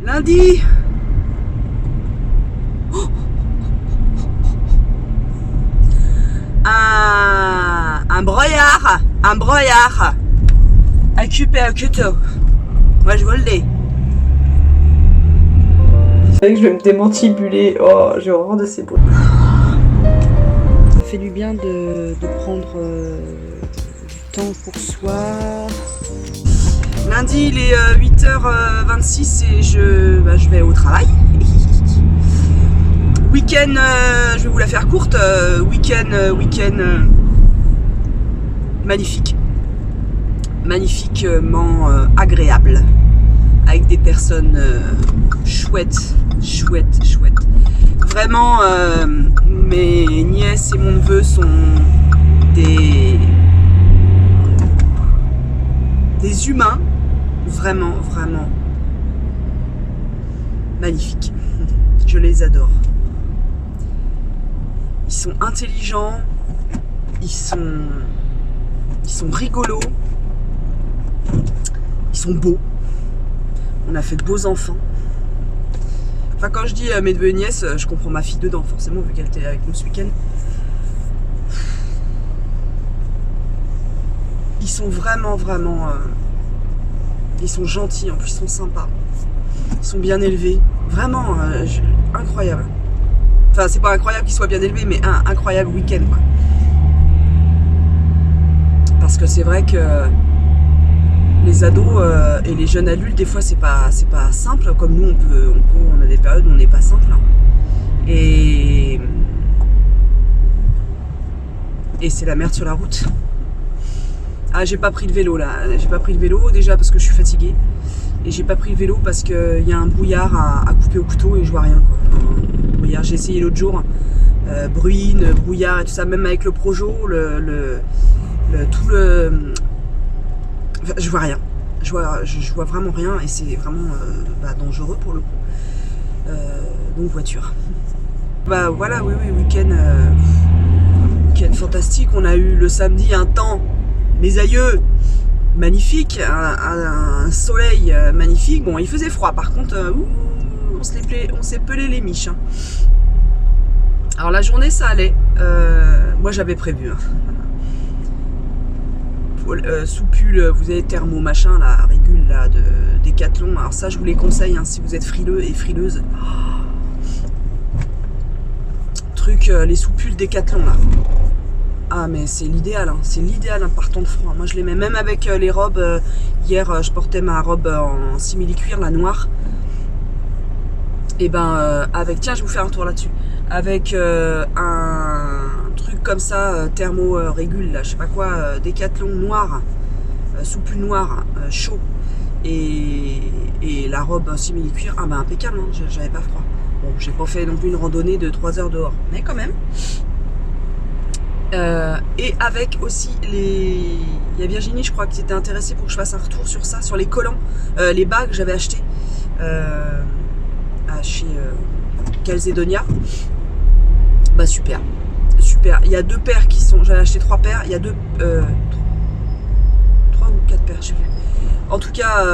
Lundi. Un broyard. Un broyard. À couper au couteau. Moi je vous le dis. C'est vrai que je vais me démantibuler. Oh, j'ai horreur de ces bruits. Ça fait du bien de prendre du temps pour soi. Lundi, il est 8h26 et je vais au travail. Week-end, je vais vous la faire courte. Week-end magnifique. Magnifiquement agréable. Avec des personnes chouettes. Vraiment, mes nièces et mon neveu sont des humains vraiment magnifiques. Je les adore. Ils sont intelligents, ils sont rigolos, ils sont beaux. On a fait de beaux enfants. Enfin, quand je dis mes neveux et nièces, je comprends ma fille dedans, forcément, vu qu'elle était avec nous ce week-end. Ils sont vraiment ils sont gentils, en plus ils sont sympas. Ils sont bien élevés. Vraiment, incroyable. Enfin, c'est pas incroyable qu'ils soient bien élevés, mais un incroyable week-end, quoi. Parce que c'est vrai que les ados et les jeunes adultes, des fois, c'est pas simple. Comme nous, on a des périodes où on n'est pas simple. Hein. Et c'est la merde sur la route. Ah, j'ai pas pris le vélo là. J'ai pas pris le vélo déjà parce que je suis fatiguée. Et j'ai pas pris le vélo parce qu'il y a un brouillard à couper au couteau et je vois rien, quoi. Brouillard. J'ai essayé l'autre jour. Bruine, brouillard et tout ça, même avec le Projo, Enfin, je vois rien. Je vois vraiment rien et c'est vraiment dangereux pour le coup. Donc voiture. Bah voilà, oui, week-end fantastique. On a eu le samedi un temps, mes aïeux, magnifique, un soleil magnifique. Bon, il faisait froid par contre, on s'est pelé les miches. Hein. Alors la journée ça allait. Moi j'avais prévu. Hein. Sous pull, vous avez thermo machin, la régule là, de Decathlon. Alors ça je vous les conseille hein, si vous êtes frileux et frileuse. Les sous-pulls Decathlon là. Ah mais c'est l'idéal, hein. C'est l'idéal hein, par temps de froid. Moi je les mets même avec les robes. Hier je portais ma robe en simili-cuir, la noire. Et avec, tiens je vais vous faire un tour là-dessus. Avec un truc comme ça, thermo régule, là, je sais pas quoi, Decathlon noir, sous-pull noir, chaud. Et la robe simili-cuir, impeccable, hein, j'avais pas froid. Bon, j'ai pas fait non plus une randonnée de 3 heures dehors, mais quand même. Et avec aussi il y a Virginie, je crois, qui s'était intéressée pour que je fasse un retour sur ça, sur les collants, les bas que j'avais achetés chez Calzedonia. Bah super. Il y a 2 paires qui sont, j'avais acheté 3 paires, il y a 3 ou 4 paires, je sais plus. En tout cas,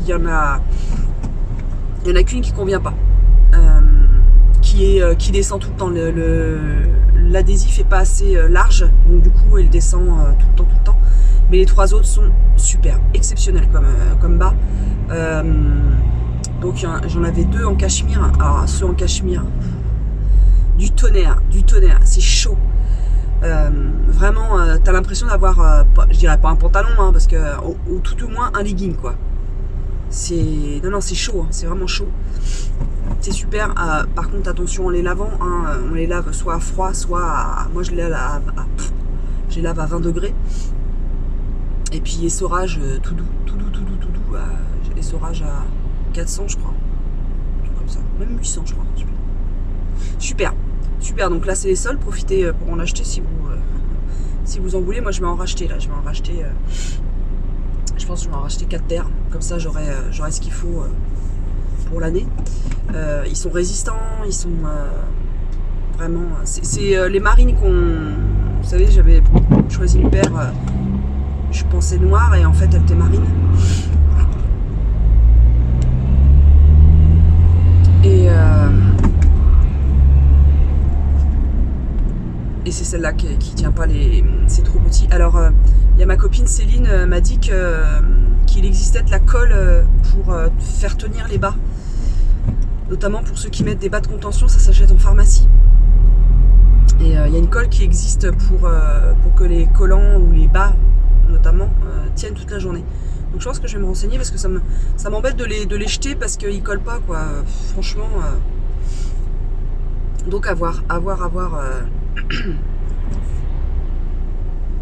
il y en a qu'une qui convient pas. Qui descend tout le temps. L'adhésif est pas assez large, donc du coup elle descend tout le temps. Mais les 3 autres sont super, exceptionnels comme bas. Donc j'en avais 2 en cachemire. Alors ceux en cachemire, du tonnerre, c'est chaud. Vraiment, t'as l'impression d'avoir, je dirais pas un pantalon, hein, parce que tout au moins un legging quoi. C'est chaud, hein, c'est vraiment chaud. C'est super. Par contre, attention en les lavant, hein, on les lave soit à froid, soit à... Moi, je les lave à 20 degrés. Et puis essorage tout doux. Essorage à 400, je crois. Un truc comme ça. Même 800, je crois. Super. Donc là, c'est les soldes. Profitez pour en acheter si vous en voulez. Moi, je vais en racheter là. Je pense que je vais en racheter 4 paires. Comme ça, j'aurai ce qu'il faut pour l'année. Ils sont résistants. Ils sont vraiment... C'est les marines qu'on... Vous savez, j'avais choisi une paire... je pensais noire et en fait, elle était marine. c'est celle-là qui tient pas c'est trop petit. Alors, il y a ma copine Céline m'a dit qu'il existait de la colle pour faire tenir les bas. Notamment pour ceux qui mettent des bas de contention, ça s'achète en pharmacie. Et il y a une colle qui existe pour que les collants ou les bas, notamment, tiennent toute la journée. Donc je pense que je vais me renseigner parce que ça m'embête de les jeter parce qu'ils collent pas, quoi. Franchement. Donc à voir.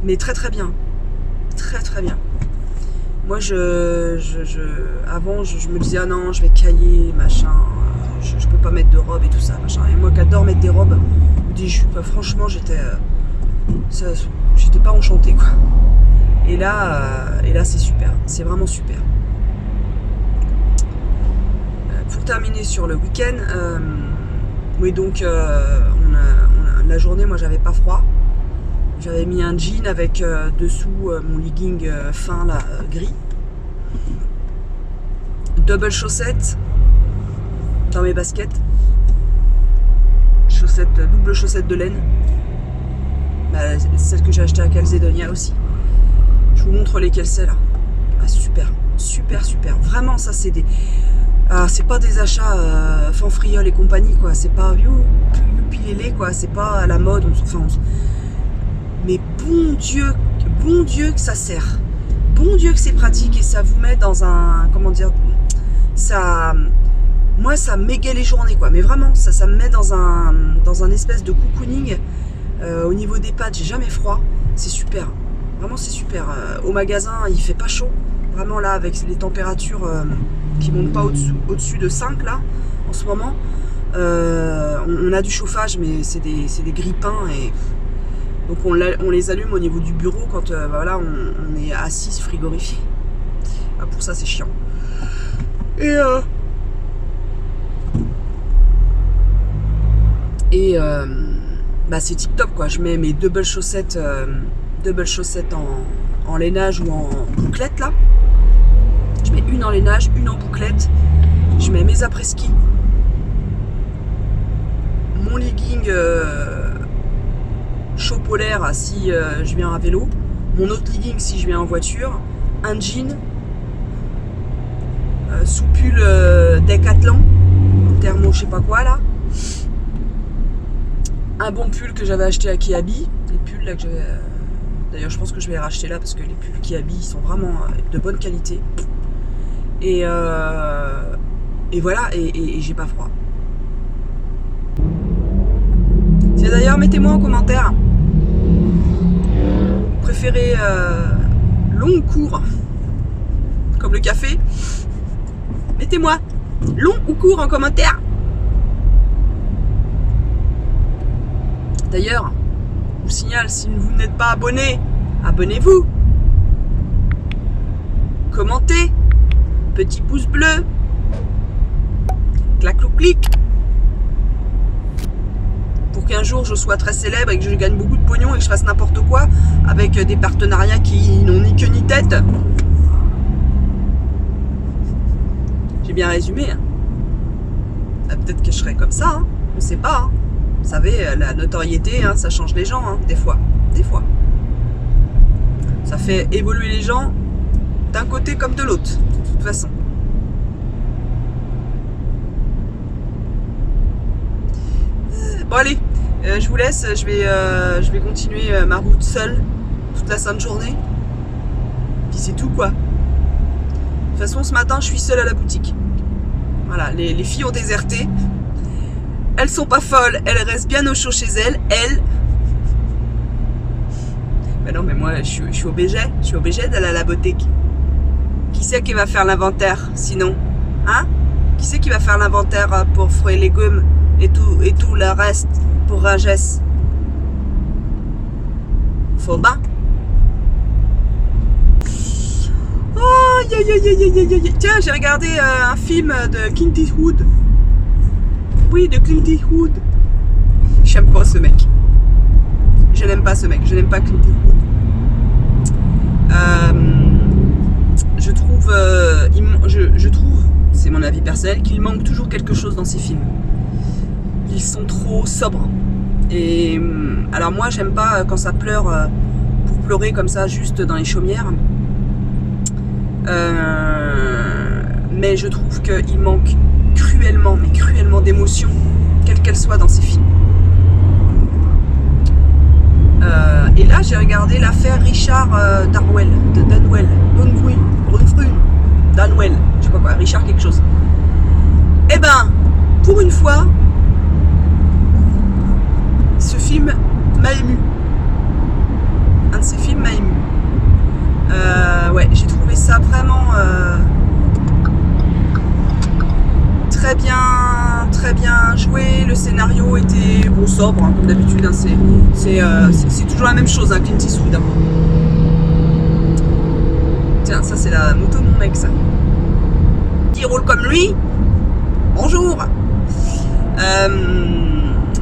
Mais très très bien. Très très bien. Moi avant je me disais ah non je vais cailler machin, je peux pas mettre de robe et tout ça machin. Et moi qui adore mettre des robes ou des jupes, franchement j'étais pas enchantée, quoi. Et là c'est super, c'est vraiment super. Pour terminer sur le week-end, oui donc la journée moi j'avais pas froid. J'avais mis un jean avec dessous mon legging fin là, gris. Double chaussettes dans mes baskets. Double chaussette de laine. Bah, celle que j'ai achetée à Calzedonia aussi. Je vous montre lesquelles c'est là. Ah, super, super, super. Vraiment, ça c'est des... Ah, c'est pas des achats fanfriol et compagnie, quoi. C'est pas youpilélé, quoi. C'est pas à la mode. Mais bon Dieu que ça sert. Bon Dieu que c'est pratique et ça vous met dans un... Comment dire, ça... Moi, ça m'égaye les journées, quoi. Mais vraiment, ça me met dans un espèce de cocooning. Au niveau des pattes, j'ai jamais froid. C'est super. Vraiment, c'est super. Au magasin, il fait pas chaud. Vraiment, là, avec les températures qui montent pas au-dessus de 5, là, en ce moment. On a du chauffage, mais c'est des grippins et... Donc on les allume au niveau du bureau quand voilà, on est assis frigorifié. Ah, pour ça c'est chiant. Bah, c'est tip top, quoi. Je mets mes double chaussettes en lainage ou en bouclette là. Je mets une en lainage, une en bouclette. Je mets mes après-ski. Mon legging chaud polaire si je viens à vélo, mon autre legging si je viens en voiture, un jean, sous pull Decathlon, thermo je sais pas quoi là, un bon pull que j'avais acheté à Kiabi, les pulls là que j'avais, d'ailleurs je pense que je vais les racheter là parce que les pulls Kiabi ils sont vraiment de bonne qualité et voilà et j'ai pas froid. D'ailleurs, mettez-moi en commentaire, vous préférez long ou court, comme le café. Mettez-moi long ou court en commentaire. D'ailleurs, je vous signale, si vous n'êtes pas abonné, abonnez-vous. Commentez, petit pouce bleu, clac ou clic. Pour qu'un jour je sois très célèbre et que je gagne beaucoup de pognon et que je fasse n'importe quoi avec des partenariats qui n'ont ni queue ni tête. J'ai bien résumé. Hein. Peut-être que je serai comme ça, hein. On sait pas. Hein. Vous savez, la notoriété, hein, ça change les gens, hein, des fois. Des fois. Ça fait évoluer les gens d'un côté comme de l'autre, de toute façon. Bon allez, je vous laisse, je vais continuer ma route seule toute la sainte journée. Puis c'est tout, quoi. De toute façon ce matin je suis seule à la boutique. Voilà, les filles ont déserté. Elles sont pas folles, elles restent bien au chaud chez elles. Ben non mais moi je suis obligée d'aller à la boutique. Qui c'est qui va faire l'inventaire sinon? Hein? Qui c'est qui va faire l'inventaire pour fruits et légumes et tout le reste pour Ragès? Faut pas. Oh, tiens, j'ai regardé un film de Clint Eastwood. Oui, de Clint Eastwood. J'aime pas ce mec. Je n'aime pas ce mec. Je n'aime pas Clint Eastwood. Je trouve, c'est mon avis personnel, qu'il manque toujours quelque chose dans ces films. Ils sont trop sobres Et alors moi j'aime pas quand ça pleure pour pleurer comme ça juste dans les chaumières. Mais je trouve qu'il manque cruellement, mais cruellement d'émotion, quelle qu'elle soit dans ces films. Et là j'ai regardé l'affaire Richard Darwell, de Danwell, Danwell, je sais pas quoi, Richard quelque chose. Et ben, pour une fois, ce film m'a ému. Un de ces films m'a ému. Ouais, j'ai trouvé ça vraiment très bien joué. Le scénario était bon, sobre, hein, comme d'habitude. Hein, c'est toujours la même chose, hein, Clint Eastwood. Hein. Tiens, ça c'est la moto de mon mec, ça. Qui roule comme lui. Bonjour.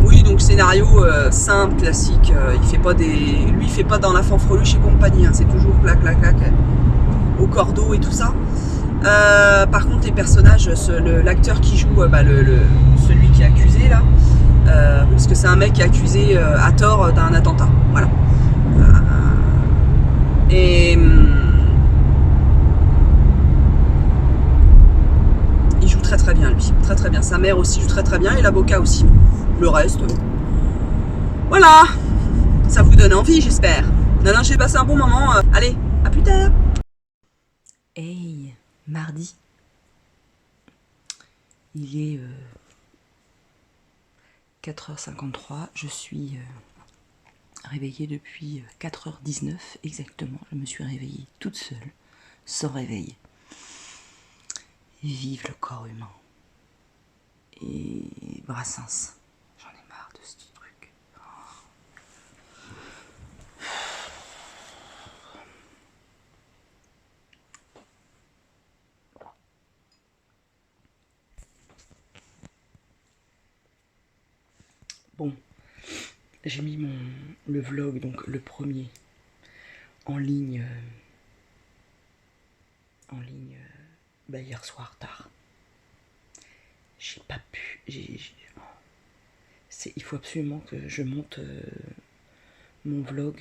Oui, donc scénario simple, classique. Lui, il fait pas dans la fanfreluche et compagnie. Hein, c'est toujours clac, clac, clac, au cordeau et tout ça. Par contre, les personnages, l'acteur qui joue, celui qui est accusé là, parce que c'est un mec qui est accusé à tort d'un attentat. Voilà. Il joue très très bien lui, très très bien. Sa mère aussi joue très très bien et l'avocat aussi. Le reste, voilà. Ça vous donne envie, j'espère. Non, j'ai passé un bon moment. Allez, à plus tard. Hey, mardi. Il est 4h53. Je suis réveillée depuis 4h19 exactement. Je me suis réveillée toute seule, sans réveil. Vive le corps humain. Et Brassens. J'en ai marre de ce truc. Bon, j'ai mis le vlog, donc le premier, en ligne hier soir tard. J'ai pas pu. Il faut absolument que je monte mon vlog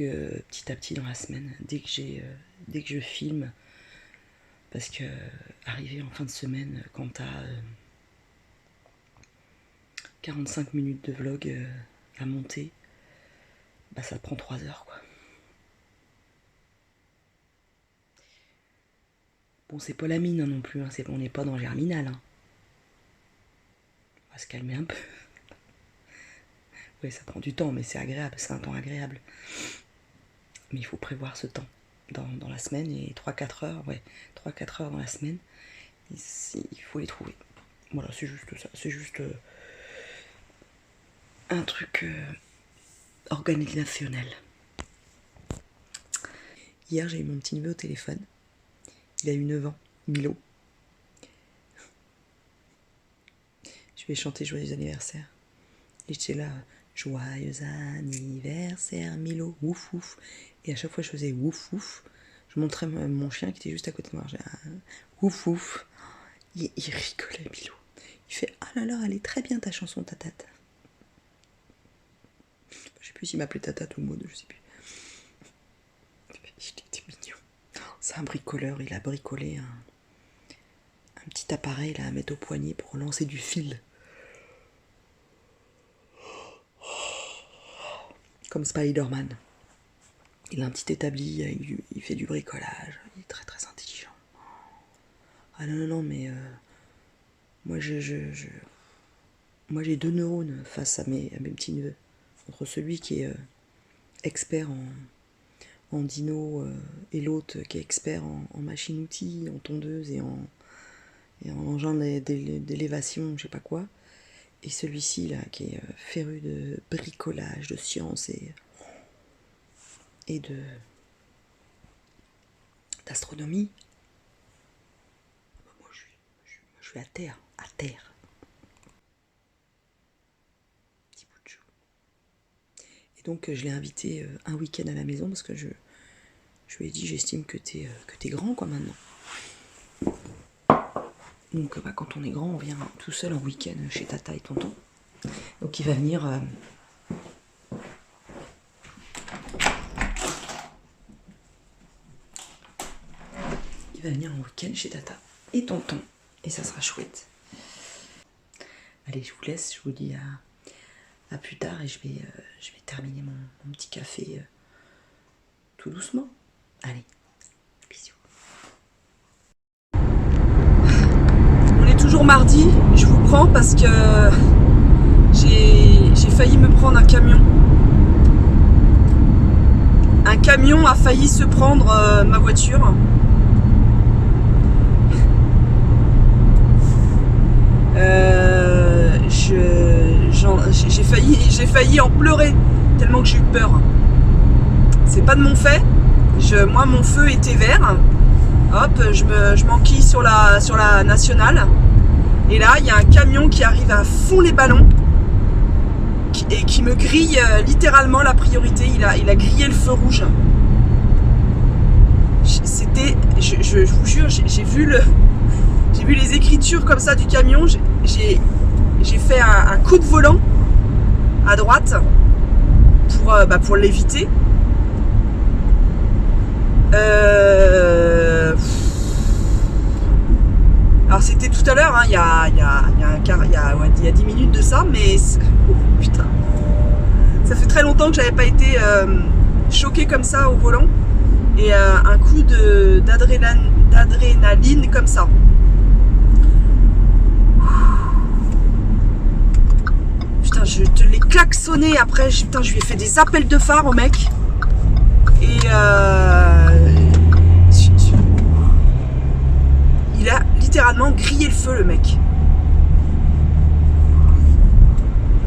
petit à petit dans la semaine, dès que je filme, parce que arriver en fin de semaine, quand t'as 45 minutes de vlog à monter, bah ça prend 3 heures quoi. Bon, c'est pas la mine hein, non plus, hein, on n'est pas dans Germinal. Hein. On va se calmer un peu. Oui, ça prend du temps, mais c'est agréable, c'est un temps agréable. Mais il faut prévoir ce temps dans la semaine, et 3-4 heures, ouais, 3-4 heures dans la semaine, il faut les trouver. Voilà, c'est juste ça, c'est juste un truc organisationnel. Hier, j'ai eu mon petit neveu au téléphone. Il a eu 9 ans, Milo. Je vais chanter joyeux anniversaire. Et j'étais là, joyeux anniversaire Milo, ouf ouf. Et à chaque fois je faisais ouf ouf, je montrais mon chien qui était juste à côté de moi. Ouf ouf. Il rigolait Milo. Il fait ah là là, elle est très bien ta chanson tatate. Je sais plus s'il m'appelait tatate ou Maud, je sais plus. Il était mignon. C'est un bricoleur, il a bricolé un petit appareil là à mettre au poignet pour lancer du fil. Comme Spider-Man. Il a un petit établi, il fait du bricolage, il est très très intelligent. Ah non, mais moi j'ai 2 neurones face à mes petits neveux. Entre celui qui est expert en dino et l'autre qui est expert en machine-outil, en tondeuse et en engin d'élévation, je sais pas quoi. Et celui-ci là qui est féru de bricolage, de science et d'astronomie. Moi je suis à terre. Petit bout de chou. Et donc je l'ai invité un week-end à la maison parce que je lui ai dit j'estime que t'es grand quoi maintenant. Donc quand on est grand, on vient tout seul en week-end chez tata et tonton. Donc il va venir il va venir en week-end chez Tata et Tonton. Et ça sera chouette. Allez, je vous laisse, je vous dis à plus tard et je vais terminer mon petit café tout doucement. Allez, bisous. On est toujours mardi, je vous prends parce que j'ai failli me prendre un camion. Un camion a failli se prendre ma voiture. J'ai failli en pleurer tellement que j'ai eu peur. C'est pas de mon fait. Moi, mon feu était vert. Hop, je m'enquille sur la nationale. Et là, il y a un camion qui arrive à fond les ballons et qui me grille littéralement la priorité. Il a grillé le feu rouge. C'était, je vous jure, j'ai vu les écritures comme ça du camion. J'ai fait un coup de volant à droite pour l'éviter. Alors c'était tout à l'heure, hein, il y a 10 minutes de ça, mais putain, ça fait très longtemps que j'avais pas été choquée comme ça au volant et un coup d'adrénaline comme ça. Putain, je te l'ai klaxonné après, je lui ai fait des appels de phare au mec et il a littéralement grillé le feu le mec.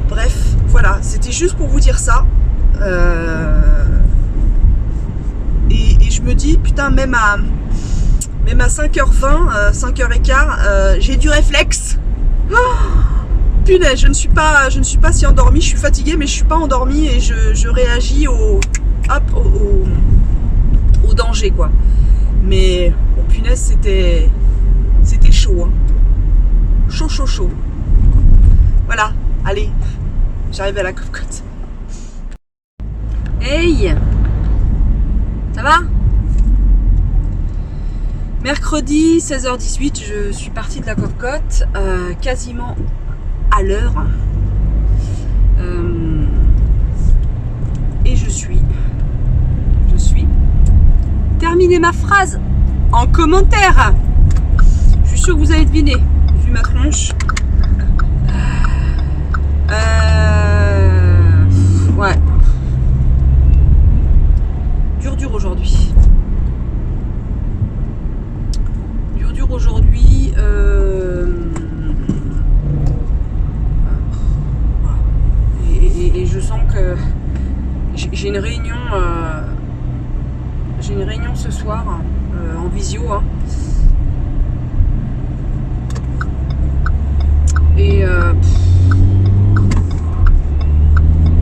Bref, voilà, c'était juste pour vous dire ça. Et je me dis, putain, même à 5h20, 5h15, j'ai du réflexe. Oh, punaise, je ne suis pas si endormie, je suis fatiguée, mais je suis pas endormie et je réagis au danger, quoi. Mais, oh punaise, c'était chaud, hein. Chaud. Voilà, allez, j'arrive à la cocotte. Hey, ça va? Mercredi 16h18, je suis partie de la cocotte, quasiment à l'heure. Et je suis terminé ma phrase en commentaire. Je suis sûre que vous avez deviné, vu ma tronche. Ouais. Dur aujourd'hui. Dur aujourd'hui. Et je sens que j'ai une réunion. J'ai une réunion ce soir en visio. Hein. Et à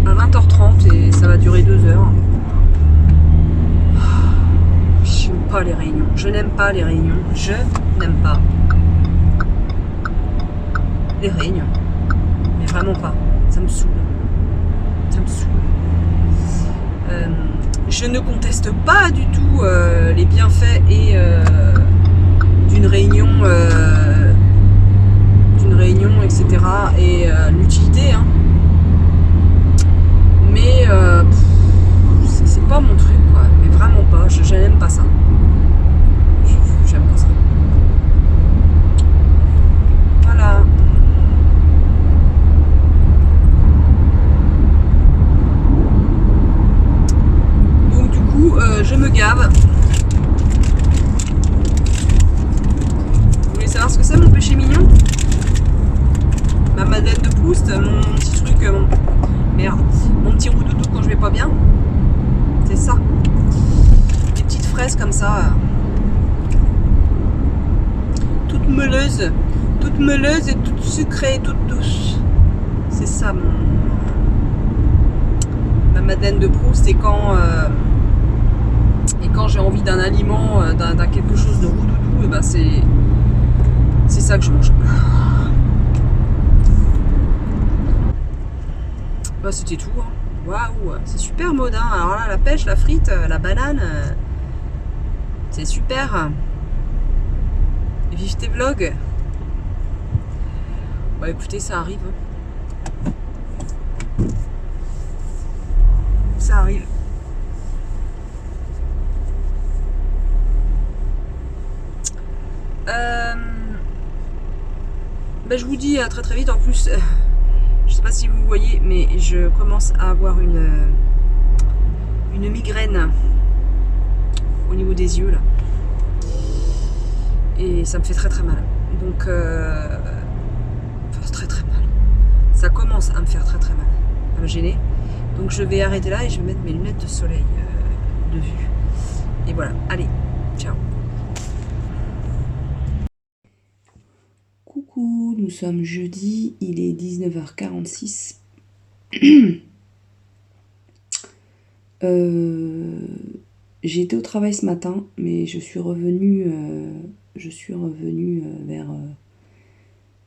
20h30 et ça va durer 2 heures. J'aime pas les réunions. Je n'aime pas les réunions. Je n'aime pas les réunions. Mais vraiment pas. Ça me saoule. Ça me saoule. Je ne conteste pas du tout les bienfaits et d'une réunion, etc. et l'utilité. Hein. Mais c'est pas mon truc, quoi. Mais vraiment pas. Je n'aime pas ça. J'aime pas ça. Voilà. Donc du coup, je me gave. Vous voulez savoir ce que c'est mon péché mignon? Ma Madeleine de Proust, mon petit truc, mon petit roudoudou quand je vais pas bien. C'est ça. Des petites fraises comme ça. Toutes meuleuses et toutes sucrées et toutes douces. C'est ça ma Madeleine de Proust. Et quand j'ai envie d'un aliment, d'un quelque chose de roudoudou, et ben c'est ça que je mange. Bah, c'était tout. Hein. Waouh, c'est super mode. Hein. Alors là, la pêche, la frite, la banane, c'est super. Vive tes vlogs. Bah écoutez, ça arrive. Ça arrive. Bah, je vous dis à très très vite. En plus, je sais pas si vous voyez, mais je commence à avoir une migraine au niveau des yeux là. Et ça me fait très très mal. Donc, enfin, c'est très très mal. Ça commence à me faire très très mal, à me gêner. Donc je vais arrêter là et je vais mettre mes lunettes de soleil de vue. Et voilà, allez, ciao. Coucou, nous sommes jeudi, il est 19h46. J'ai été au travail ce matin, mais je suis revenue vers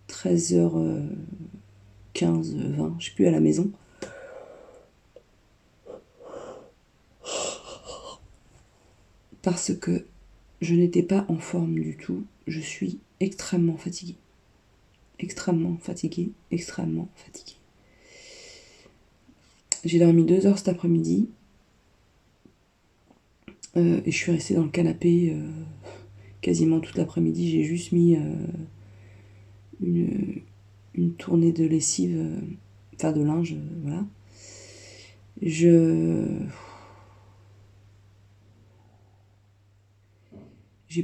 13h15, 20, je suis plus à la maison. Parce que je n'étais pas en forme du tout. Je suis extrêmement fatiguée. Extrêmement fatiguée, extrêmement fatiguée. J'ai dormi 2 heures cet après-midi. Et je suis restée dans le canapé quasiment toute l'après-midi. J'ai juste mis une tournée de lessive, enfin de linge, voilà. J'ai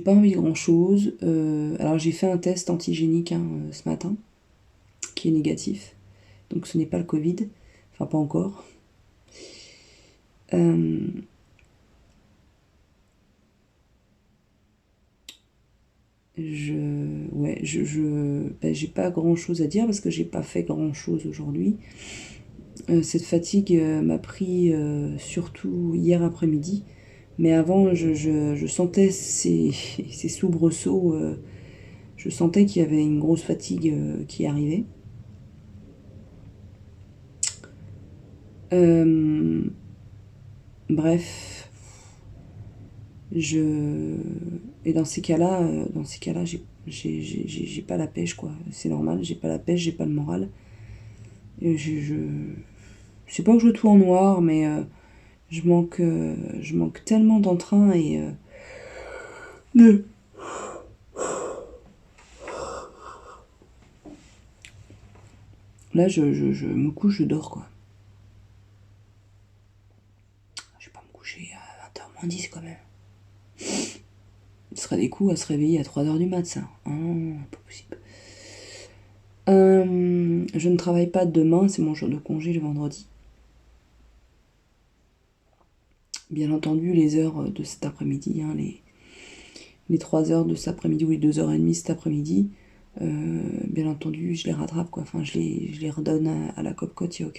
pas envie de grand chose. Alors j'ai fait un test antigénique ce matin, qui est négatif. Donc ce n'est pas le Covid. Enfin pas encore. J'ai pas grand chose à dire parce que j'ai pas fait grand chose aujourd'hui. Cette fatigue m'a pris surtout hier après-midi. Mais avant, je sentais ces soubresauts. Je sentais qu'il y avait une grosse fatigue qui arrivait. Bref. Et dans ces cas-là, j'ai pas la pêche, quoi. C'est normal, j'ai pas la pêche, j'ai pas le moral. Et c'est pas que je veux tout en noir, mais je manque tellement d'entrain et là, je me couche, je dors, quoi. Je vais pas me coucher à 20h moins 10 quand même. Ce serait des coups à se réveiller à 3h du mat, ça. Ah, pas possible. Je ne travaille pas demain, c'est mon jour de congé le vendredi. Bien entendu, les heures de cet après-midi, les 3 heures de cet après-midi ou les 2h30 cet après-midi, bien entendu, je les rattrape, quoi. Enfin, je les redonne à la Copcote, il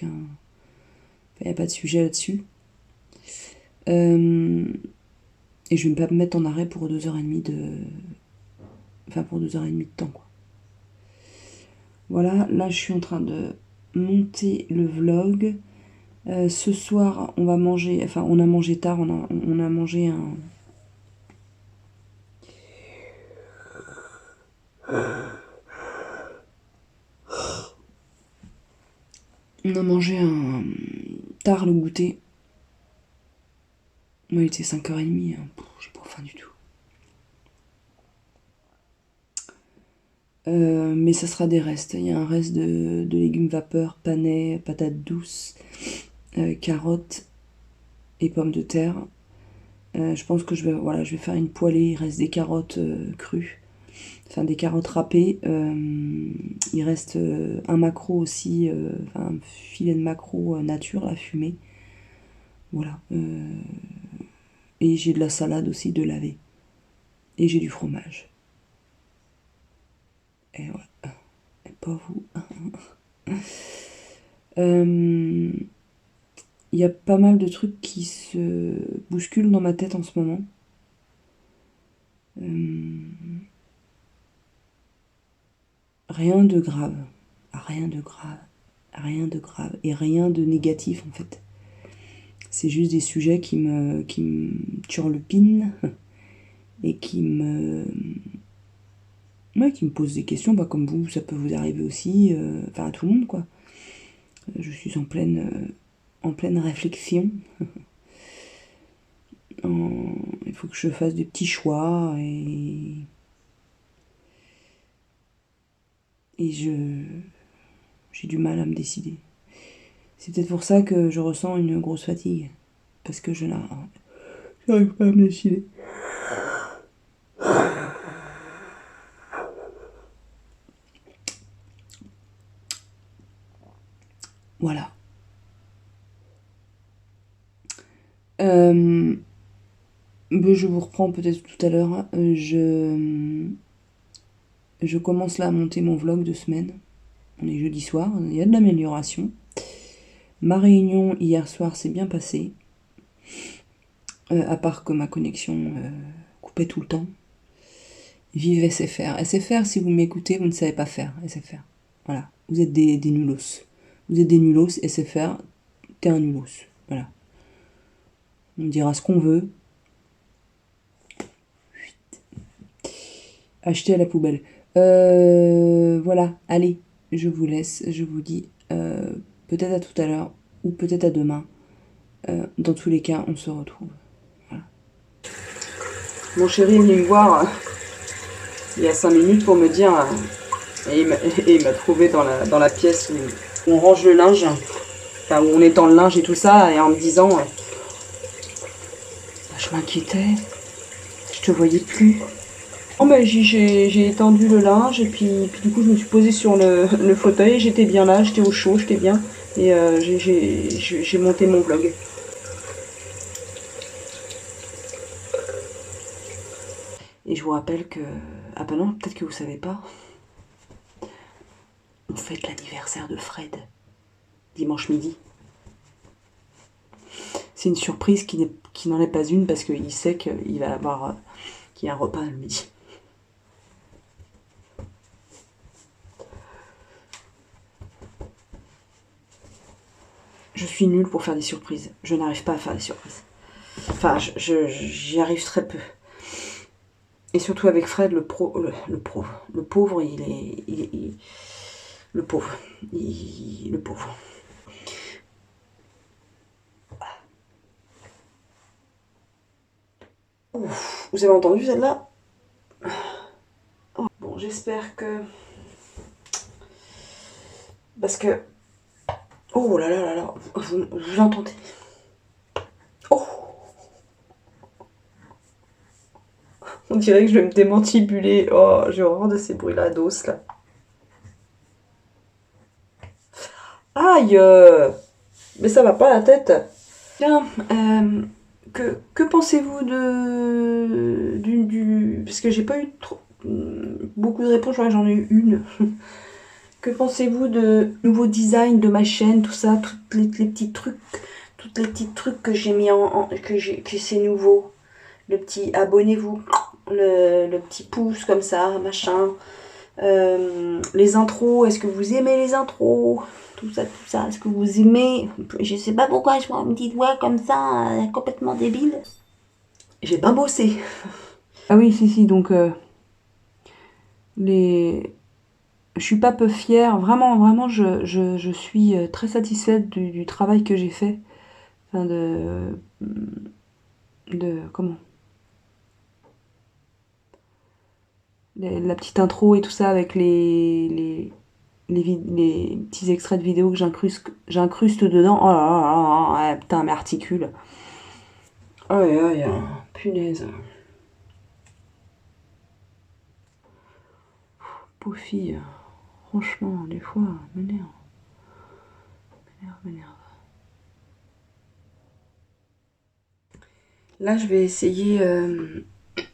n'y a pas de sujet là-dessus. Et je vais pas me mettre en arrêt pour 2h30 pour 2h30 de temps, quoi. Voilà, là je suis en train de monter le vlog. Ce soir, on va manger, enfin on a mangé tard, on a mangé un... On a mangé tard le goûter. Moi, il était 5h30, hein. J'ai pas faim du tout. Mais ça sera des restes. Il y a un reste de légumes vapeur, panais, patates douces, carottes et pommes de terre. Je pense que je vais faire une poêlée. Il reste des carottes crues, enfin des carottes râpées. Il reste un maquereau aussi, un filet de maquereau nature, la fumée. Voilà. Et j'ai de la salade aussi de laver. Et j'ai du fromage. Et voilà. Et pas vous. Il y a pas mal de trucs qui se bousculent dans ma tête en ce moment. Rien de grave. Rien de grave. Rien de grave. Et rien de négatif en fait. C'est juste des sujets qui me turlupinent et qui me Ouais, qui me posent des questions, bah, comme vous, ça peut vous arriver aussi, enfin à tout le monde, quoi. Je suis en pleine réflexion. Il faut que je fasse des petits choix et j'ai du mal à me décider. C'est peut-être pour ça que je ressens une grosse fatigue, parce que je n'arrive pas à me décider. Voilà. Ben, je vous reprends peut-être tout à l'heure. Je commence là à monter mon vlog de semaine. On est jeudi soir, il y a de l'amélioration. Ma réunion hier soir s'est bien passée. À part que ma connexion coupait tout le temps. Vive SFR. SFR, si vous m'écoutez, vous ne savez pas faire SFR. Voilà. Vous êtes des nulos. Vous êtes des nulos, SFR, t'es un nulos. Voilà. On dira ce qu'on veut. Acheter à la poubelle. Voilà, allez, je vous laisse. Je vous dis peut-être à tout à l'heure ou peut-être à demain. Dans tous les cas, on se retrouve. Voilà. Mon chéri est venu me voir il y a 5 minutes pour me dire, et il m'a trouvé dans la pièce où on range le linge, enfin où on étend le linge et tout ça, et en me disant, je m'inquiétais, je te voyais plus. Oh, mais j'ai étendu le linge et puis du coup je me suis posée sur le fauteuil, j'étais bien là, j'étais au chaud, j'étais bien, et j'ai monté mon vlog. Et je vous rappelle que, ah bah non, peut-être que vous savez pas, on fête l'anniversaire de Fred, dimanche midi. C'est une surprise qui n'en est pas une parce qu'il sait qu'il va avoir qu'il y a un repas le midi. Je suis nulle pour faire des surprises. Je n'arrive pas à faire des surprises. Enfin, j'y arrive très peu. Et surtout avec Fred, le pauvre, le pauvre, le pauvre. Ouf, vous avez entendu celle-là? Oh, bon, j'espère que... Parce que... Oh là là là là, vous l'entendez? Oh! On dirait que je vais me démantibuler. Oh, j'ai horreur de ces bruits-là d'os, là. Aïe! Mais ça va pas la tête. Bien, que pensez-vous du... Parce que j'ai pas eu beaucoup de réponses, j'en ai eu une. Que pensez-vous de nouveau design de ma chaîne, tout ça, tous les petits trucs que j'ai mis que c'est nouveau. Le petit abonnez-vous, le petit pouce comme ça, machin. Les intros, est-ce que vous aimez les intros? Tout ça, est-ce que vous aimez? Je sais pas pourquoi je vois une petite voix comme ça, complètement débile. J'ai bien bossé. Ah oui, si, donc je suis pas peu fière, vraiment, je suis très satisfaite du travail que j'ai fait. Enfin, comment? La petite intro et tout ça avec les petits extraits de vidéos que j'incruste dedans. Oh là là là là, putain, mais articule. Aïe, aïe, punaise. Pauvre fille. Franchement, des fois, m'énerve. M'énerve. Là, je vais essayer...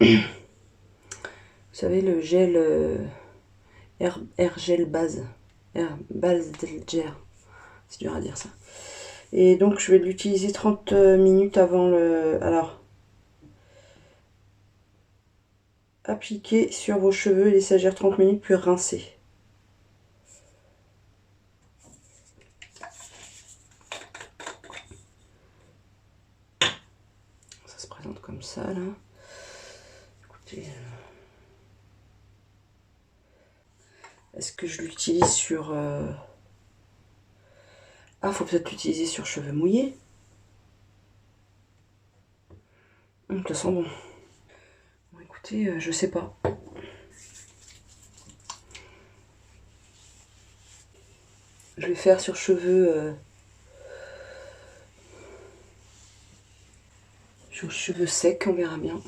vous savez, le gel... Air gel base. Air base gel. C'est dur à dire ça. Et donc, je vais l'utiliser 30 minutes avant le... Alors... Appliquer sur vos cheveux et laisser agir 30 minutes, puis rincer. Ça se présente comme ça, là. Écoutez... Est-ce que je l'utilise sur... Ah, faut peut-être l'utiliser sur cheveux mouillés. Ça sent bon. Bon, écoutez, je sais pas. Je vais faire sur cheveux... sur cheveux secs, on verra bien.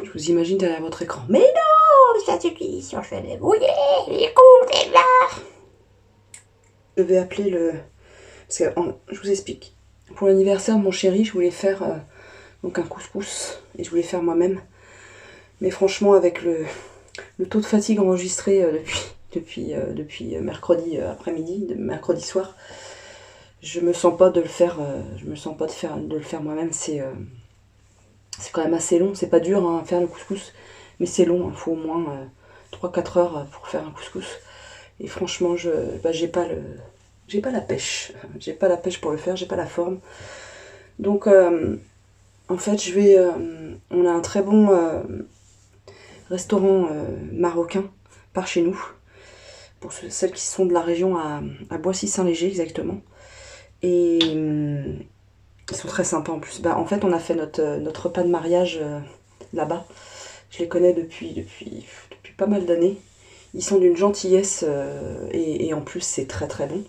Je vous imagine derrière votre écran. Mais non, ça s'utilise sur cheveux mouillés, écoutez là. Je vais appeler le... Parce que, je vous explique. Pour l'anniversaire de mon chéri, je voulais faire donc un couscous. Et je voulais faire moi-même. Mais franchement, avec le taux de fatigue enregistré depuis mercredi après-midi, mercredi soir, je me sens pas de le faire. Je me sens pas de le faire moi-même. C'est quand même assez long. C'est pas dur hein, à faire le couscous, mais c'est long. Il faut au moins 3-4 heures pour faire un couscous. Et franchement, j'ai pas la pêche. J'ai pas la pêche pour le faire. J'ai pas la forme. Donc, en fait, on a un très bon restaurant marocain par chez nous. Pour celles qui sont de la région à Boissy-Saint-Léger exactement. Et ils sont très sympas en plus. En fait, on a fait notre repas de mariage là-bas. Je les connais depuis pas mal d'années. Ils sont d'une gentillesse et en plus c'est très très bon.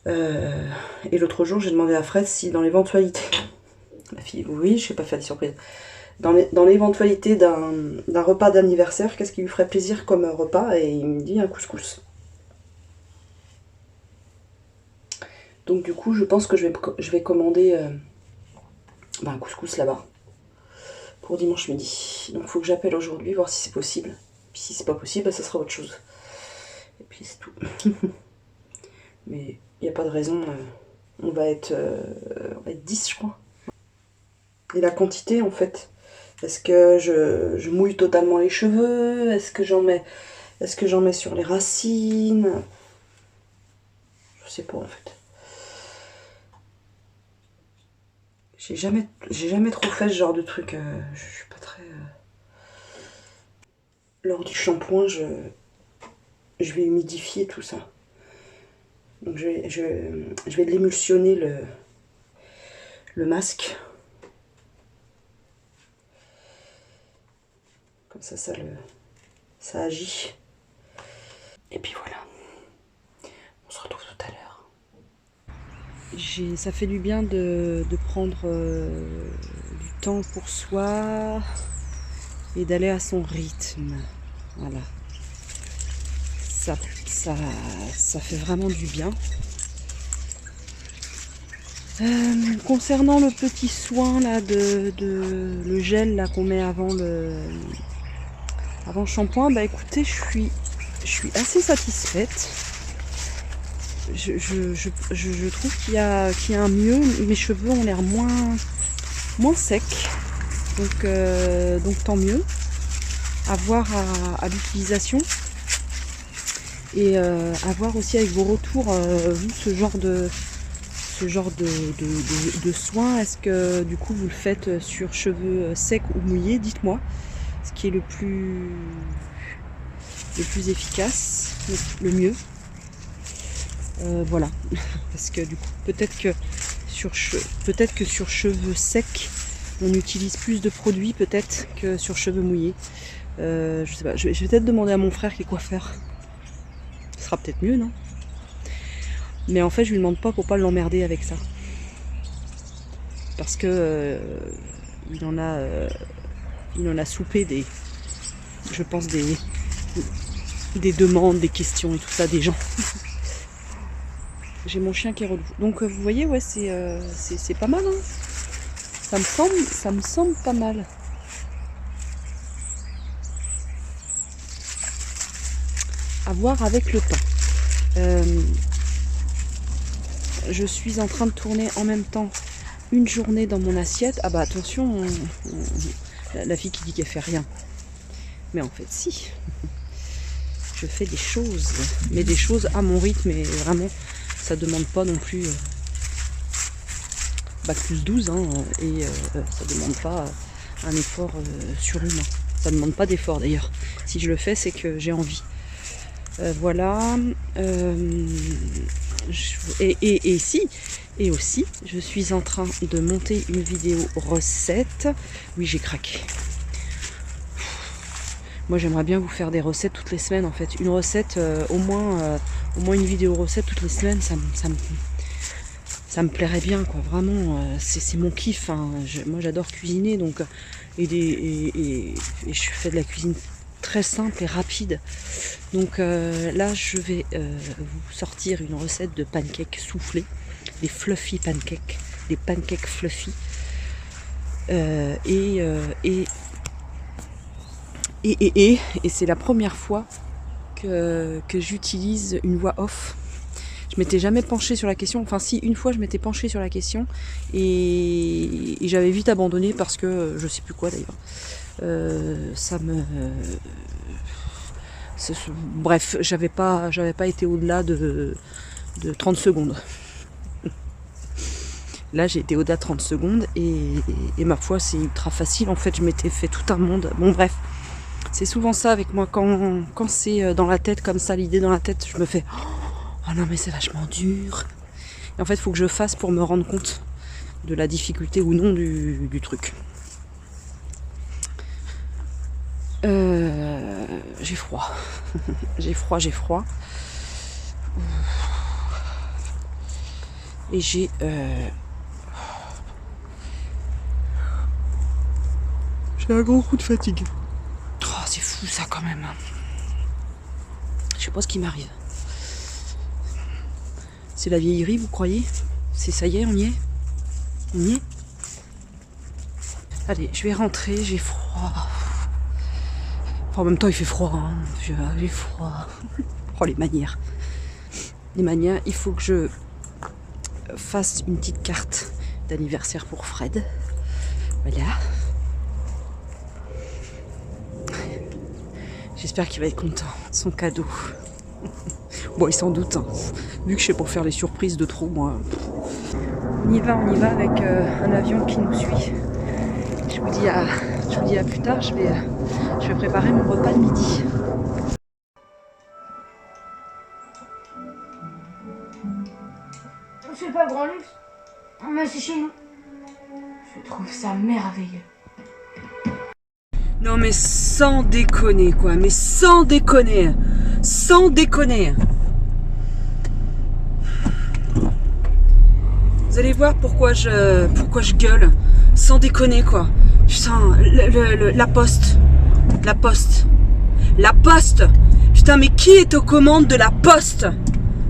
Et l'autre jour, j'ai demandé à Fred si dans l'éventualité... Ma fille, oui, je sais pas faire des surprises. Dans l'éventualité d'un repas d'anniversaire, qu'est-ce qui lui ferait plaisir comme repas? Et il me dit un couscous. Donc du coup, je pense que je vais commander un couscous là-bas pour dimanche midi. Donc il faut que j'appelle aujourd'hui, voir si c'est possible. Puis si c'est pas possible, ça sera autre chose. Et puis c'est tout. Mais il n'y a pas de raison. On va être 10, je crois. Et la quantité, en fait. Est-ce que je mouille totalement les cheveux? Est-ce que j'en mets sur les racines? Je sais pas, en fait. J'ai jamais trop fait ce genre de truc. Je suis pas très... Lors du shampoing, je vais humidifier tout ça. Donc je vais l'émulsionner le masque. Comme ça agit. Et puis voilà. On se retrouve tout à l'heure. Ça fait du bien de prendre du temps pour soi et d'aller à son rythme. Voilà. Ça fait vraiment du bien. Concernant le petit soin là le gel là qu'on met avant le shampoing, écoutez, je suis assez satisfaite. Je trouve qu'il y a un mieux. Mes cheveux ont l'air moins secs, donc tant mieux. À voir à l'utilisation et à voir aussi avec vos retours vous ce genre de soins. Est-ce que du coup vous le faites sur cheveux secs ou mouillés? Dites-moi ce qui est le plus efficace, le mieux. Voilà, parce que du coup peut-être que sur cheveux secs on utilise plus de produits peut-être que sur cheveux mouillés. Je sais pas, je vais peut-être demander à mon frère qui est coiffeur. Ce sera peut-être mieux, non? Mais en fait je lui demande pas pour pas l'emmerder avec ça. Parce que il en a soupé je pense des demandes, des questions et tout ça des gens. J'ai mon chien qui est relou. Donc vous voyez, ouais, c'est pas mal. Hein. Ça me semble pas mal. À voir avec le temps. Je suis en train de tourner en même temps une journée dans mon assiette. Ah bah attention, la fille qui dit qu'elle fait rien. Mais en fait si. Je fais des choses. Mais des choses à mon rythme et vraiment... Ça demande pas non plus bac plus 12 hein, et ça demande pas un effort surhumain. Ça ne demande pas d'effort d'ailleurs. Si je le fais, c'est que j'ai envie. Voilà. Et aussi, je suis en train de monter une vidéo recette. Oui, j'ai craqué. Moi, j'aimerais bien vous faire des recettes toutes les semaines, en fait. Une recette, au moins une vidéo recette toutes les semaines, ça me plairait bien, quoi. Vraiment, c'est mon kiff. Hein. Moi, j'adore cuisiner, donc et je fais de la cuisine très simple et rapide. Donc là, je vais vous sortir une recette de pancakes soufflés, des fluffy pancakes, des pancakes fluffy. Et c'est la première fois que j'utilise une voix off. Je m'étais jamais penchée sur la question, enfin si, une fois je m'étais penchée sur la question et j'avais vite abandonné parce que, je sais plus quoi d'ailleurs, bref, j'avais pas été au-delà de 30 secondes. Là j'ai été au-delà de 30 secondes et ma foi c'est ultra facile, en fait je m'étais fait tout un monde, bon bref. C'est souvent ça avec moi, quand c'est dans la tête comme ça, l'idée dans la tête, je me fais oh non mais c'est vachement dur. Et en fait il faut que je fasse pour me rendre compte de la difficulté ou non du truc. J'ai froid. j'ai froid. Et j'ai un gros coup de fatigue. Oh, c'est fou ça quand même. Je sais pas ce qui m'arrive. C'est la vieillerie, vous croyez? C'est ça y est, on y est? On y est? Allez, je vais rentrer, j'ai froid. Enfin, en même temps, il fait froid. Hein. J'ai froid. Oh, les manières. Les manières, il faut que je fasse une petite carte d'anniversaire pour Fred. Voilà. J'espère qu'il va être content de son cadeau. Bon, il s'en doute. Hein. Vu que je sais pas faire les surprises de trop, moi. On y va avec un avion qui nous suit. Je vous dis à plus tard. Je vais préparer mon repas de midi. C'est pas grand luxe, mais c'est chez nous. Je trouve ça merveilleux. Non mais sans déconner quoi, mais sans déconner. Vous allez voir pourquoi je gueule. Sans déconner quoi. Putain, la poste. Putain, mais qui est aux commandes de la poste?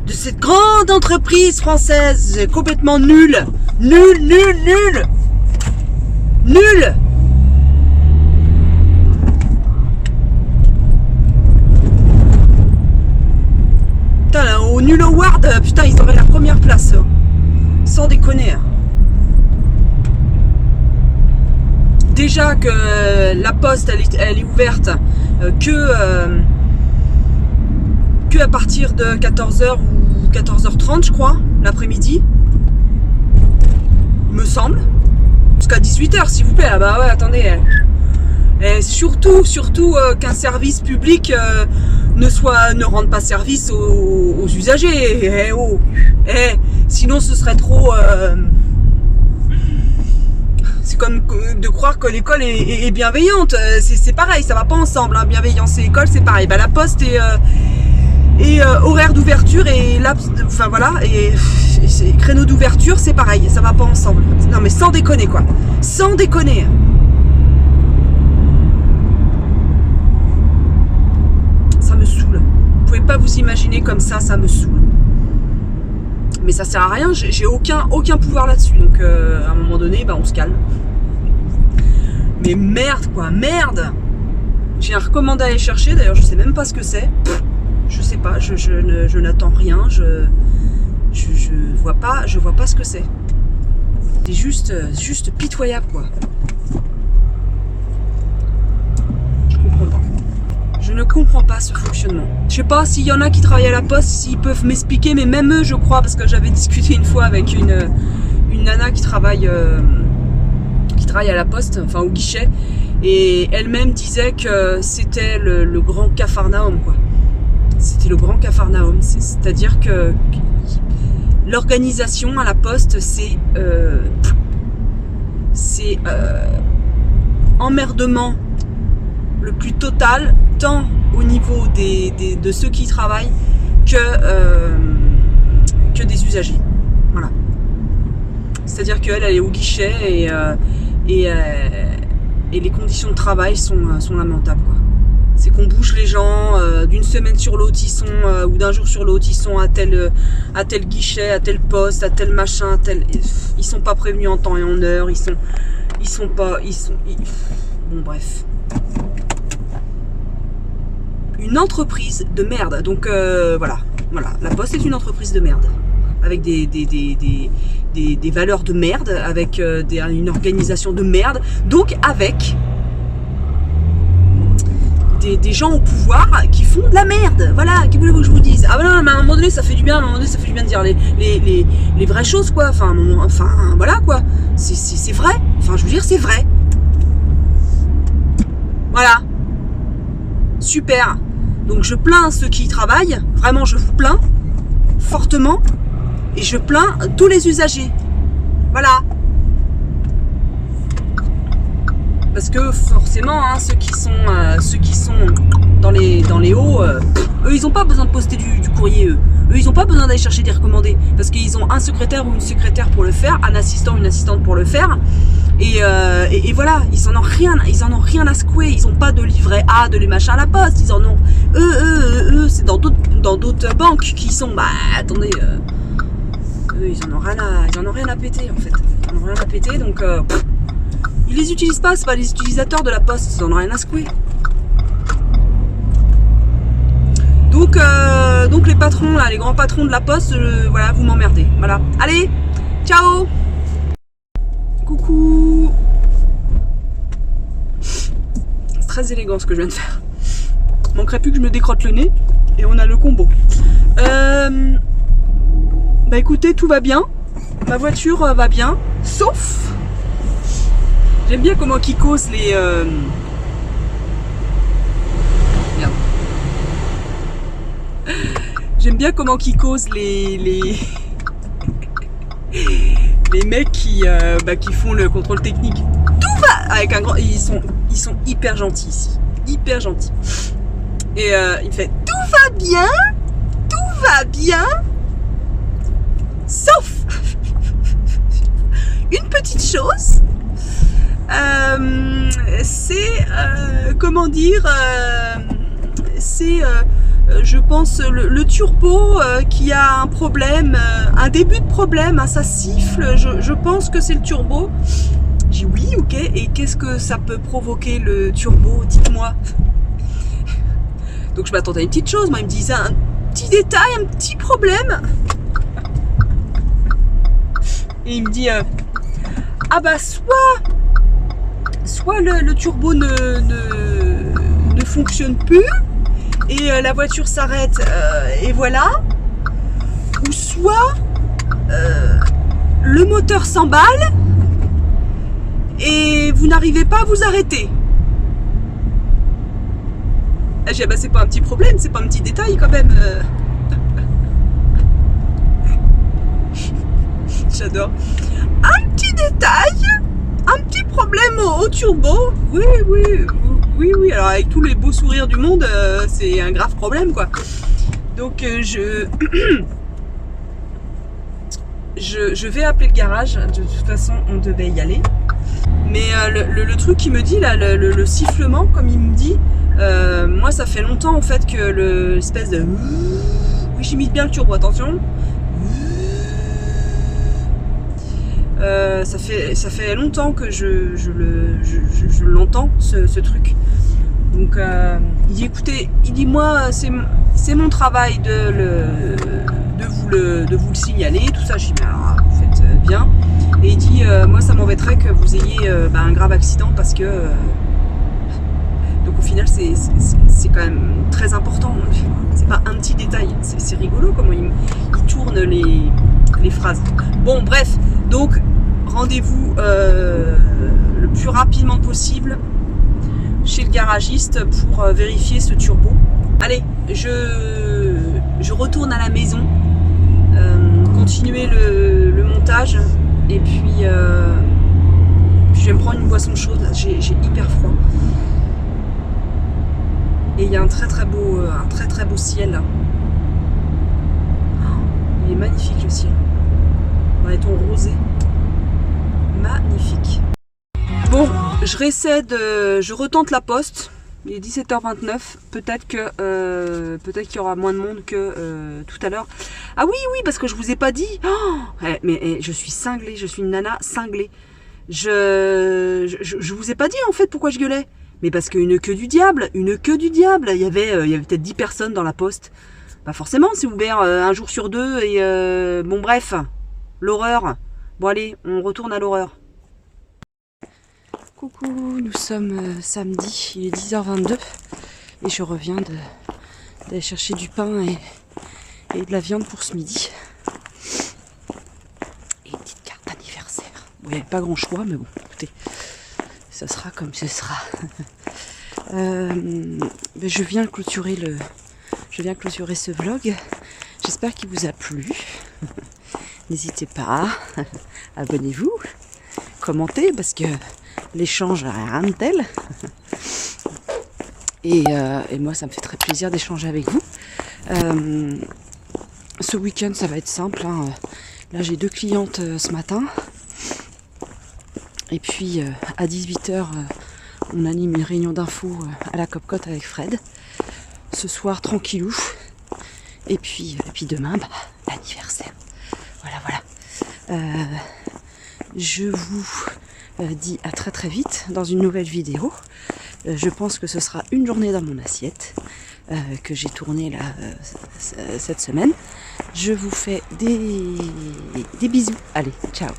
De cette grande entreprise française complètement nulle. Nulle. Putain, là, au Nul Award, putain, ils auraient la première place. Sans déconner. Déjà que la poste, elle est ouverte que à partir de 14h ou 14h30, je crois, l'après-midi. Me semble. Jusqu'à 18h, s'il vous plaît. Ah bah ouais, attendez. Et surtout qu'un service public ne rende pas service aux usagers. Sinon ce serait trop... c'est comme de croire que l'école est bienveillante. C'est pareil, ça va pas ensemble. Hein. Bienveillance et école, c'est pareil. Bah, la poste et horaire d'ouverture et enfin voilà, et créneau d'ouverture, c'est pareil. Ça va pas ensemble. Non mais sans déconner quoi. Sans déconner. Ça me saoule. Vous pouvez pas vous imaginer comme ça me saoule. Mais ça sert à rien, j'ai aucun pouvoir là-dessus. Donc à un moment donné, bah, on se calme. Mais merde quoi, merde. J'ai un recommandé à aller chercher, d'ailleurs je sais même pas ce que c'est. Je sais pas, je n'attends rien, je vois pas ce que c'est. C'est juste pitoyable quoi. Je ne comprends pas ce fonctionnement. Je sais pas s'il y en a qui travaillent à la poste, s'ils peuvent m'expliquer, mais même eux, je crois, parce que j'avais discuté une fois avec une nana qui travaille à la poste, enfin au guichet, Et elle-même disait que c'était le grand Capharnaüm, quoi. C'était le grand Capharnaüm. C'est-à-dire que l'organisation à la poste, c'est emmerdement le plus total, tant au niveau de ceux qui y travaillent que des usagers. Voilà. C'est-à-dire qu'elle est au guichet et les conditions de travail sont lamentables, quoi. C'est qu'on bouge les gens d'une semaine sur l'autre, ils sont ou d'un jour sur l'autre, ils sont à tel guichet, à tel poste, à tel machin, ils sont pas prévenus en temps et en heure, bon bref. Une entreprise de merde. Donc voilà, la Poste est une entreprise de merde avec des valeurs de merde, avec une organisation de merde, donc avec des gens au pouvoir qui font de la merde. Voilà, qu'est-ce que voulez-vous que je vous dise? Ah voilà, mais à un moment donné ça fait du bien, de dire les vraies choses, quoi. Enfin voilà, quoi. C'est vrai. Enfin je veux dire, c'est vrai. Voilà. Super. Donc je plains ceux qui y travaillent, vraiment je vous plains fortement, et je plains tous les usagers. Voilà. Parce que forcément, hein, ceux qui sont dans les hauts, eux ils n'ont pas besoin de poster du courrier, eux ils n'ont pas besoin d'aller chercher des recommandés, parce qu'ils ont un secrétaire ou une secrétaire pour le faire, un assistant ou une assistante pour le faire, et voilà, ils en ont rien à secouer, ils n'ont pas de livret A, de les machins à la poste, ils en ont, eux c'est dans d'autres banques qui sont, bah attendez, eux ils en ont rien à péter en fait, ils en ont rien à péter, donc ils les utilisent pas, c'est pas les utilisateurs de la poste, ils en ont rien à secouer. Donc les patrons là, les grands patrons de la poste, voilà, vous m'emmerdez. Voilà. Allez, ciao. Coucou. C'est très élégant ce que je viens de faire. Manquerait plus que je me décrotte le nez et on a le combo. Bah écoutez, tout va bien. Ma voiture va bien, sauf. J'aime bien comment qu'ils causent les. Merde. J'aime bien comment qu'ils causent les mecs qui font le contrôle technique. Tout va avec un grand. Ils sont hyper gentils ici, hyper gentils. Et il me fait tout va bien, sauf une petite chose. C'est comment dire, c'est je pense le turbo qui a un problème, un début de problème, hein, ça siffle, je pense que c'est le turbo. J'ai dit oui, ok, et qu'est-ce que ça peut provoquer le turbo, dites-moi. Donc je m'attendais à une petite chose, moi il me disait un petit détail, un petit problème. Et il me dit ah bah soit le turbo ne fonctionne plus et la voiture s'arrête et voilà, ou soit le moteur s'emballe et vous n'arrivez pas à vous arrêter. J'ai dit, bah c'est pas un petit problème, c'est pas un petit détail quand même. J'adore. Un petit détail, un petit problème au turbo. Oui. Alors avec tous les beaux sourires du monde, c'est un grave problème, quoi. Donc je vais appeler le garage. De toute façon, on devait y aller. Mais le truc qui me dit là, le sifflement, comme il me dit, moi ça fait longtemps en fait que l'espèce de. Oui, j'imite bien le turbo, attention. Ça fait longtemps que je l'entends, ce truc. Donc il dit écoutez, il dit moi c'est mon travail de vous le signaler, tout ça. J'ai dit alors vous faites bien. Et il dit moi ça m'embêterait que vous ayez un grave accident parce que donc au final c'est quand même très important. C'est pas un petit détail, c'est rigolo comment il tourne les phrases. Bon bref, donc rendez-vous le plus rapidement possible chez le garagiste pour vérifier ce turbo. Allez, je retourne à la maison, continuer le montage et puis je vais me prendre une boisson chaude. J'ai hyper froid. Et il y a un très très beau ciel. Il est magnifique le ciel. Dans les tons rosés. Magnifique. Bon, je retente la poste. Il est 17h29. Peut-être qu'il y aura moins de monde que tout à l'heure. Ah oui, parce que je vous ai pas dit. Mais je suis cinglée, je suis une nana cinglée. Je vous ai pas dit en fait pourquoi je gueulais. Mais parce qu'une queue du diable, il y avait peut-être 10 personnes dans la poste. Bah forcément, c'est ouvert un jour sur deux et bon bref, l'horreur. Bon allez, on retourne à l'horreur. Coucou, nous sommes samedi, il est 10h22 et je reviens d'aller chercher du pain et de la viande pour ce midi. Et une petite carte d'anniversaire. Bon, il n'y avait pas grand choix, mais bon, écoutez, ça sera comme ce sera. Je viens clôturer ce vlog. J'espère qu'il vous a plu. N'hésitez pas, abonnez-vous, commentez parce que l'échange n'a rien de tel. Et moi, ça me fait très plaisir d'échanger avec vous. Ce week-end, ça va être simple. Hein. Là, j'ai 2 clientes ce matin. Et puis, à 18h, on anime une réunion d'infos à la Copcote avec Fred. Ce soir, tranquillou. Et puis demain, l'anniversaire. Voilà. Je vous dis à très très vite dans une nouvelle vidéo. Je pense que ce sera une journée dans mon assiette que j'ai tournée là cette semaine. Je vous fais des bisous. Allez, ciao.